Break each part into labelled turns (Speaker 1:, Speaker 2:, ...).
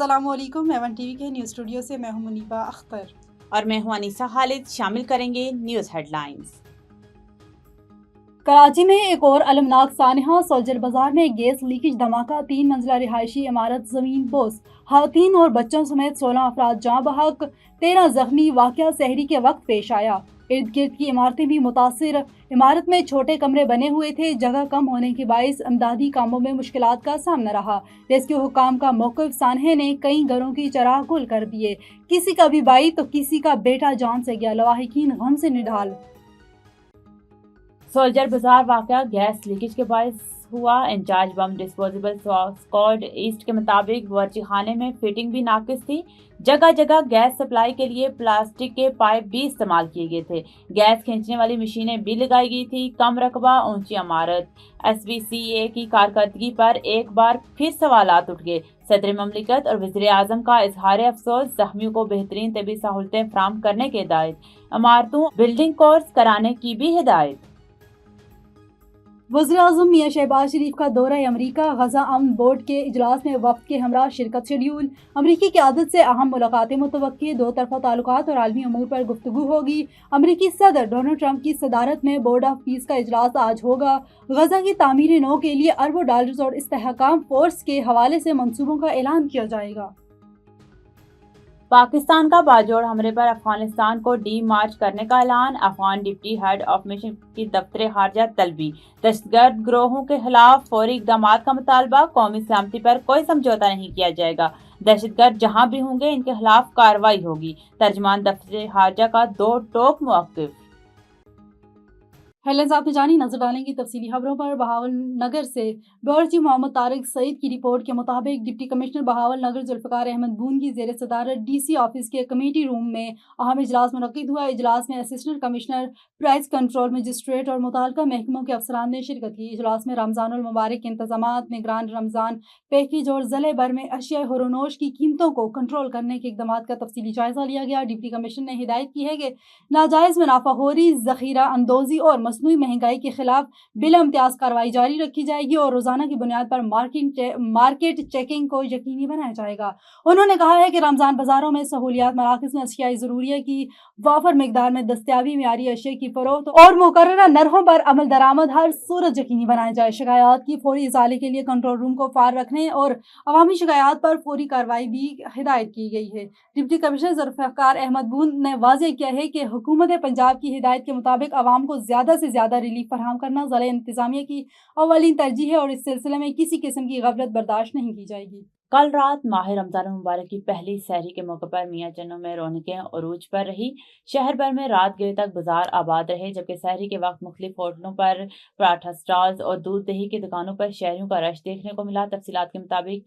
Speaker 1: अस्सलाम वालेकुम। Avon TV के न्यूज़ स्टूडियो से मैं हूं मुनीबा अख्तर
Speaker 2: और मैं हूं अनीसा खालिद। शामिल करेंगे न्यूज़ हेडलाइंस।
Speaker 3: कराची में एक और अलमनाक सानहा, सोल्जर बाजार में गैस लीकेज धमाका, 3 मंजिला रिहायशी इमारत जमीन बोस, खातून और बच्चों समेत 16 अफराद जाँ बहक, 13 जख्मी। वाकया सहरी के वक्त पेश आया। इर्द गिर्द की इमारतें भी मुतासिर। इमारत में छोटे कमरे बने हुए थे। जगह कम होने के बाइस इमदादी कामों में मुश्किलात का सामना रहा। रेस्क्यू हुकाम का मौक़िफ़, सानहे ने कई घरों की चराग गुल कर दिए। किसी का भी भाई तो किसी का बेटा जान से गया। लवाहिकीन गम से निढाल।
Speaker 2: सोल्जर बाजार वाकया गैस लीकेज के बायस हुआ। इंचार्ज बम डिस्पोजेबल स्क्वाड ईस्ट के मुताबिक बावर्ची खाने में फिटिंग भी नाकिस थी। जगह जगह गैस सप्लाई के लिए प्लास्टिक के पाइप भी इस्तेमाल किए गए थे। गैस खींचने वाली मशीनें भी लगाई गई थी। कम रकबा, ऊंची इमारत। SVCA की कारकर्दगी पर एक बार फिर सवालात उठ गए। सदर ममलिकत और वज़ीर आज़म का इजहार अफसोस। जख्मियों को बेहतरीन तबी सहूलतें फराहम करने की हिदायत। इमारतों बिल्डिंग कोर्स कराने की भी हिदायत।
Speaker 3: वज़ीर-ए-आज़म मियां शहबाज शरीफ का दौरा अमरीका, गजा अमन बोर्ड के इजलास में वफ्द के हमरा शिरकत शेड्यूल। अमरीकी क़यादत से अहम मुलाकातें मुतवक्की। दो तरफ़ा ताल्लुकात और आलमी अमूर पर गुफ्तगू होगी। अमरीकी सदर डोनाल्ड ट्रंप की सदारत में बोर्ड ऑफ पीस का इजलास आज होगा। गजा की तामीर नौ के लिए अरबों डॉलर्स और इस्तेहकाम फोर्स के हवाले से मंसूबों का ऐलान किया जाएगा।
Speaker 2: पाकिस्तान का बाजोड़ हमले पर अफगानिस्तान को डी मार्च करने का ऐलान। Afghan deputy head of mission की दफ्तर खारजा तलबी। दहशतगर्द गिरोहों के खिलाफ फौरी इकदाम का मुतालबा। कौमी सलामती पर कोई समझौता नहीं किया जाएगा। दहशतगर्द जहां भी होंगे इनके खिलाफ कार्रवाई होगी। तर्जमान दफ्तर खारजा का दो टोक मौक़िफ़।
Speaker 3: हेडलाइंस आपने जानी। नजर डालेंगी तफसीली खबरों पर। बहावल नगर से बावर्ची मोहम्मद तारिक सईद की रिपोर्ट के मुताबिक डिप्टी कमिश्नर बहावल नगर जुल्फ़िकार अहमद बून की ज़ेर सदारत DC ऑफिस के कमेटी रूम में अहम इजलास मुनक़िद हुआ। इजलास में assistant commissioner, price control, magistrate और मुताल्लिक़ा महकमों के अफसरान ने शिरकत की। इजलास में रमज़ानुल मुबारक के इंतज़ामात, निगरान रमज़ान पैकेज और ज़िले भर में अशिया हुर्रनोश की कीमतों को कंट्रोल करने के इक़दाम का तफसीली जायज़ा लिया गया। डिप्टी कमिश्नर ने हिदायत की है कि नाजायज़ मुनाफाखोरी, ज़ख़ीरा अंदोज़ी और मसनूई महंगाई के खिलाफ बिला इम्तियाज़ कार्रवाई जारी रखी जाएगी और रोज़ाना की बुनियाद पर मार्केट चेकिंग को यकीनी बनाया जाएगा। उन्होंने कहा है कि रमज़ान बाज़ारों में सहूलियात, मराकज़ में अशियाई ज़रूरिया की वाफर मिकदार में दस्तियाबी, मियारी अशिया की फ़रोख्त और मुकर्ररा नरहों पर अमल दरामद हर सूरत यकीनी बनाया जाए। शिकायत की फौरी इज़ाले के लिए कंट्रोल रूम को फार रखने और अवामी शिकायत पर फौरी कार्रवाई भी हिदायत की गई है। डिप्टी कमिश्नर जुल्फ़िकार अहमद बून ने वाज़ेह किया है कि हुकूमत पंजाब की हिदायत के मुताबिक आवाम को ज़्यादा से ज़्यादा रिलीफ फराहम करना ज़िला इंतज़ामिया की अव्वलीन तरजीह है और इस सिलसिले में किसी किस्म की गफलत बर्दाश्त नहीं की जाएगी।
Speaker 2: कल रात माह रमज़ान मुबारक की पहली सहरी के मौके पर मियां चन्नों में रौनकें अरूज पर रही। शहर भर में रात गए तक बाजार आबाद रहे, जबकि सहरी के वक्त मुख्तलिफ होटलों पर पराठा स्टॉल्स और दूध दही की दुकानों पर शहरियों का रश देखने को मिला। तफसीलात के मुताबिक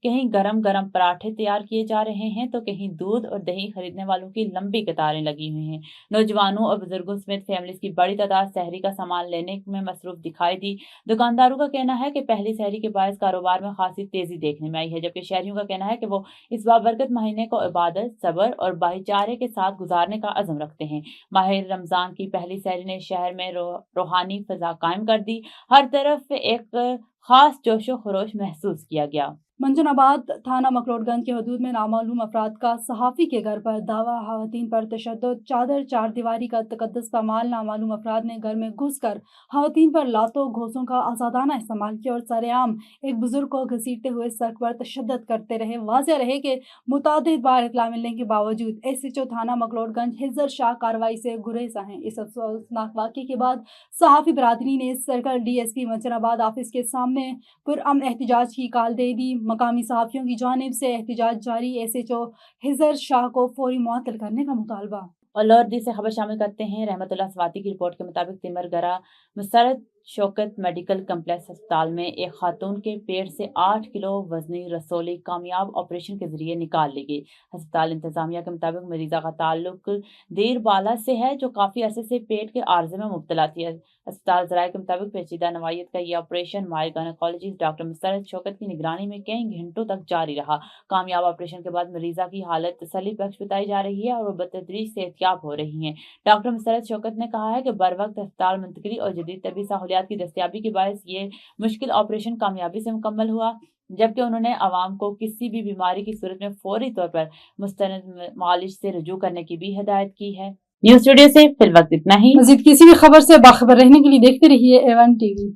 Speaker 2: कहीं गरम गरम पराठे तैयार किए जा रहे हैं तो कहीं दूध और दही खरीदने वालों की लंबी कतारें लगी हुई हैं। नौजवानों और बुजुर्गों समेत फैमिलीज की बड़ी तादाद सहरी का सामान लेने में मसरूफ दिखाई दी। दुकानदारों का कहना है कि पहली सहरी के बायस कारोबार में खासी तेजी देखने में आई है, जबकि शहरियों का कहना है कि वो इस बाबरकत महीने को इबादत, सब्र और भाईचारे के साथ गुजारने का अज़म रखते हैं। माह रमज़ान की पहली सहरी ने शहर में रूहानी फ़ज़ा कायम कर दी। हर तरफ एक खास जोशो खरोश महसूस किया गया।
Speaker 3: मंजनाबाद थाना मकलोडगंज के हदूद में नामालूम अफराद का सहाफ़ी के घर पर दावा, ख़वातीन पर तशद्दुद, चादर चार दीवारी का तकद्दुस पामाल। नामालूम अफराद ने घर में घुस कर ख़वातीन पर लातों घोंसों का आज़ादाना इस्तेमाल किया और सरेआम एक बुजुर्ग को घसीटते हुए सर पर तशद्दुद करते रहे। वाज़ेह रहे कि मुतादिद बार इत्तला मिलने के बावजूद SHO थाना मकलोडगंज हिज़र शाह कार्रवाई से गुरेज़ हैं। इस अफसोसनाक वाक़े के बाद सहाफ़ी बरादरी ने सर्कल DSP मंजनाबाद ऑफिस के सामने पुरअमन एहतजाज की कॉल दे दी। मकामी सहाफ़ियों की जानिब से एहतजाज जारी। SHO हिज़र शाह को फौरी मुअत्तल करने का मुतालबा।
Speaker 2: और लॉर्डी से खबर शामिल करते हैं। रहमतुल्लाह स्वाति की रिपोर्ट के मुताबिक तिमरगरा मुसरत शौकत मेडिकल कम्प्लेक्स अस्पताल में एक खातून के पेट से 8 किलो वजनी रसोली कामयाब ऑपरेशन के जरिए निकाल ली गई। अस्पताल इंतजामिया के मुताबिक मरीजा का ताल्लुक देर बाला से है, जो काफी अरसे से पेट के आर्जे में मुब्तला थी। अस्पताल ज़राए के मुताबिक पेचीदा नवायत का यह ऑपरेशन माहिर गायनेकोलॉजिस्ट डॉक्टर मुसरत शौकत की निगरानी में कई घंटों तक जारी रहा। कामयाब ऑपरेशन के बाद मरीजा की हालत तसल्ली बख्श बताई जा रही है और वो बतदरीज सेहतियाब हो रही हैं। डॉक्टर मुसरत शौकत ने कहा है कि बर वक्त अस्पताल मुंतकिली और जदीद तबी सहूलियात की दस्तियाबी के बायस ये मुश्किल ऑपरेशन कामयाबी से मुकम्मल हुआ। جبکہ انہوں نے عوام کو کسی بھی بیماری کی صورت میں فوری طور پر مستند معالج سے رجوع کرنے کی بھی ہدایت کی ہے۔ نیوز اسٹوڈیو سے فی الوقت اتنا ہی۔
Speaker 3: مزید کسی بھی خبر سے باخبر رہنے کے لیے دیکھتے رہیے A1 TV۔